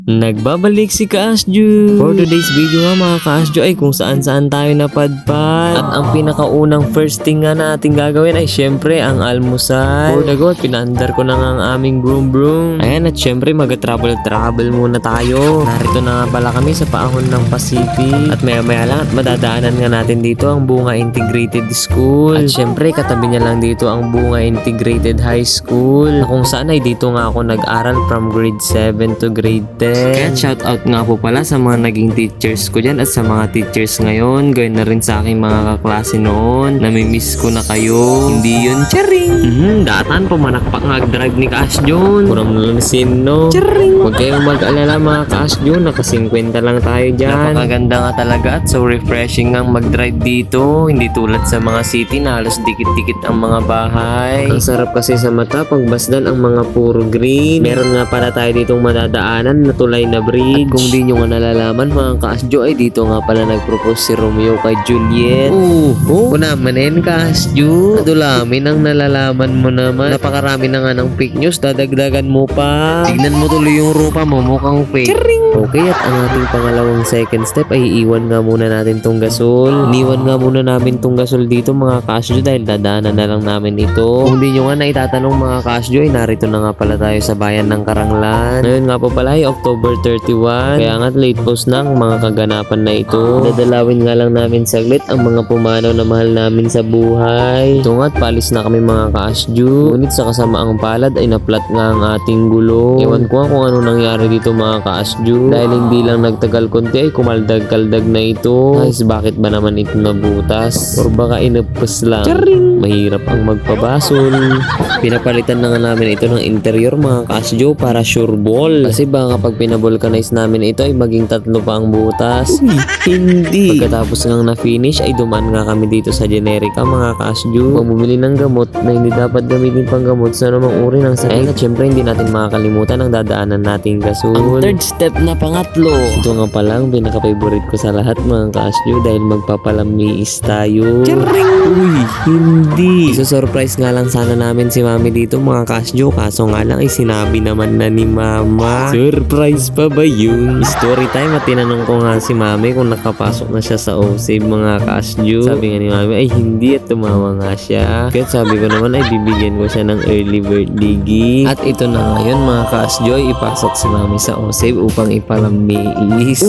Nagbabalik si Kaasju. For today's video nga mga Kaasju ay kung saan tayo napadpad. At ang pinakaunang first thing nga natin gagawin ay syempre ang almusal. For the go, pinaandar ko na nga ang aming broom. Ayan, at syempre mag-travel muna tayo. Narito na nga pala kami sa paahon ng Pacific. At maya lang at madadaanan nga natin dito ang Bunga Integrated School. At syempre katabi niya lang dito ang Bunga Integrated High School. Na kung saan ay dito nga ako nag-aral from grade 7 to grade 10. Kaya shout out nga po pala sa mga naging teachers ko dyan at sa mga teachers ngayon. Gawin na rin sa aking mga kaklase noon. Namimiss ko na kayo. Hindi yun, charing! Datan pumanakpak nag-drive ni Kaasjun. Puram na lang sino. Charing! Huwag kayong mag-alala mga Kaasjun. Naka-50 lang tayo dyan. Napakaganda nga talaga at so refreshing ang mag-drive dito. Hindi tulad sa mga city na halos dikit-dikit ang mga bahay. Ang sarap kasi sa mata pagbasdan ang mga puro green. Meron nga pala tayo ditong madadaanan na tulay na bridge. At kung di nyo nga nalalaman mga Kaasjo ay dito nga pala nag-propose si Romeo kay Juliet. Kunamanin Kaasjo. Nadulamin ang nalalaman mo naman. Napakarami na nga ng fake news. Dadagdagan mo pa. Tignan mo tuloy yung rupa mo. Mukhang fake. Okay, at ang ating pangalawang second step ay iiwan nga muna natin tong gasol. Iniwan nga muna namin tong gasol dito mga Kaasjo dahil dadaanan na lang namin ito. Kung di nyo nga naitatanong mga Kaasjo ay narito na nga pala tayo sa bayan ng Karanglan. Ngayon nga po pala ay October 31. Kaya nga't late post na ang mga kaganapan na ito. Dadalawin nga lang namin saglit ang mga pumanaw na mahal namin sa buhay. Ito nga't palis na kami mga Kaasju. Ngunit sa kasamaang palad ay naplat nga ang ating gulo. Ewan ko nga kung ano nangyari dito mga Kaasju. Dahil hindi lang nagtagal konti ay kumaldag-kaldag na ito. Guys, bakit ba naman ito nabutas? Or baka inapos lang? Charing! Mahirap ang magpabasol. Pinapalitan na nga namin ito ng interior mga Kaasju para sure ball. Kasi baka kapag pinavulcanize namin ito ay maging 3 pa ang butas. Hindi. Pagkatapos ngang na-finish ay dumaan nga kami dito sa Generica mga Kaasju. Bumili ng gamot na hindi dapat gamitin pang gamot sa namang uri ng sakit. At syempre hindi natin makakalimutan ang dadaanan nating gasol. Ang third step na pangatlo. Ito nga pala ang pinaka-favorite ko sa lahat mga Kaasju dahil magpapalamiis tayo. Charing! Uy, hindi. Surprise nga lang sana namin si Mami dito mga Kaasju. Kaso nga lang ay sinabi naman na ni Mama. Surprise pa ba yun? Story time at tinanong ko nga si Mami kung nakapasok na siya sa OSAVE mga Kaasju. Sabi nga ni Mami ay hindi at tumawa nga siya. Kaya sabi ko naman ay bibigyan ko siya ng early birthday gift. At ito na ngayon mga Kaasju ay ipasok si Mami sa OSAVE upang ipalamiis.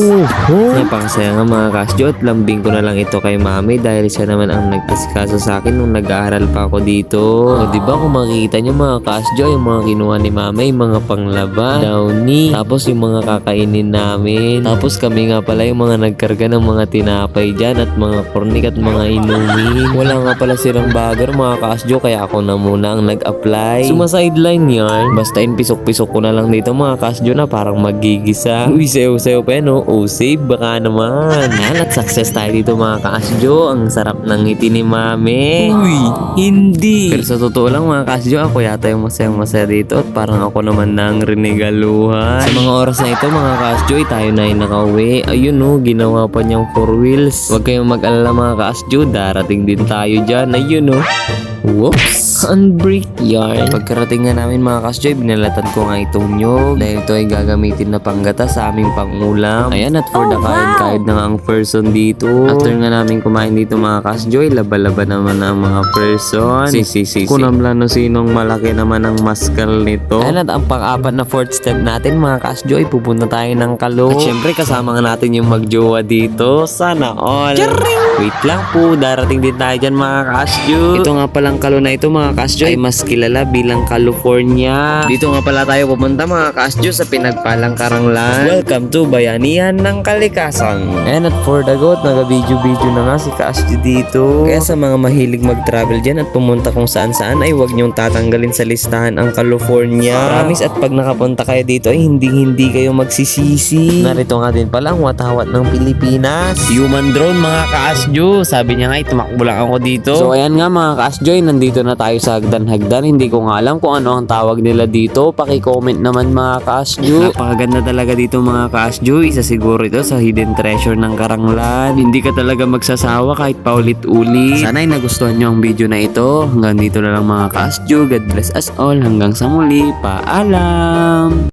Napakasaya nga mga Kaasju at lambing ko na lang ito kay Mami dahil siya naman ang nagkasikaso sa akin nung nag-aaral pa ako dito. O diba kung makikita nyo mga Kaasju yung mga kinuha ni Mami, yung mga panglaba, downy, tapos yung mga kakainin namin. Tapos kami nga pala yung mga nagkarga ng mga tinapay dyan at mga kornik at mga inumin. Wala nga pala silang bagger mga Kaasju kaya ako na muna ang nag-apply. Suma-sideline yan. Basta pisok-pisok ko na lang dito mga Kaasju na parang magigisa. Uy, sayo-sayo pa yan o save baka naman. Yan at success tayo dito mga Kaasju. Ang sarap ng ngiti ni Mami. Uy, hindi. Pero sa totoo lang mga Kaasju ako yata yung masayang-masaya dito at parang ako naman na ang rinigaluhan. Sa mga oras na ito mga Kaasju ay tayo na ay nakauwi. Ayun o, ginawa pa niyang 4 wheels. Huwag kayong mag-alala mga Kaasju, darating din tayo dyan. Ayun o. Whoops! Unbreak yarn. Pagkarating nga namin mga Kaasju, binalatan ko nga itong nyog dahil ito ay gagamitin na panggata sa aming pangulam. Ayan at for the kain-kain na nga ang person dito. After nga namin kumain dito mga Kaasju, ay laba-laba naman na ang mga person. Kunam lang no sinong malaki naman ang maskal nito. Ayan at ang pang-apat na fourth step natin mga Kaasju ay pupunta tayo ng Kalo. At syempre kasama nga natin yung magjowa dito. Sana all. Wait lang po, darating din tayo dyan mga Kaasju. Ito nga palang Kalo na ito mga Kaasju ay mas kilala bilang California. Dito nga pala tayo pupunta mga Kaasju sa pinagpalang Karanglan. Welcome to Bayanihan ng Kalikasan. And at for the goat, naga-video-video na nga si Kaasju dito. Kaya sa mga mahilig mag-travel dyan at pumunta kung saan-saan ay huwag niyong tatanggalin sa listahan ang California. Promise at pag nakapunta kayo dito ay hindi kayo magsisisi. Narito nga din pala ang watawat ng Pilipinas. Human drone mga Kaasju. Sabi niya nga ay tumakbo lang ako dito. So ayan nga mga Kaasju, nandito na tayo sa hagdan-hagdan. Hindi ko nga alam kung ano ang tawag nila dito. Paki-comment naman mga Kaasju. Napakaganda talaga dito mga Kaasju. Isa siguro ito sa hidden treasure ng Karanglan. Hindi ka talaga magsasawa kahit paulit-ulit. Sana ay nagustuhan nyo ang video na ito. Hanggang dito na lang mga Kaasju. God bless us all. Hanggang sa muli. Paalam!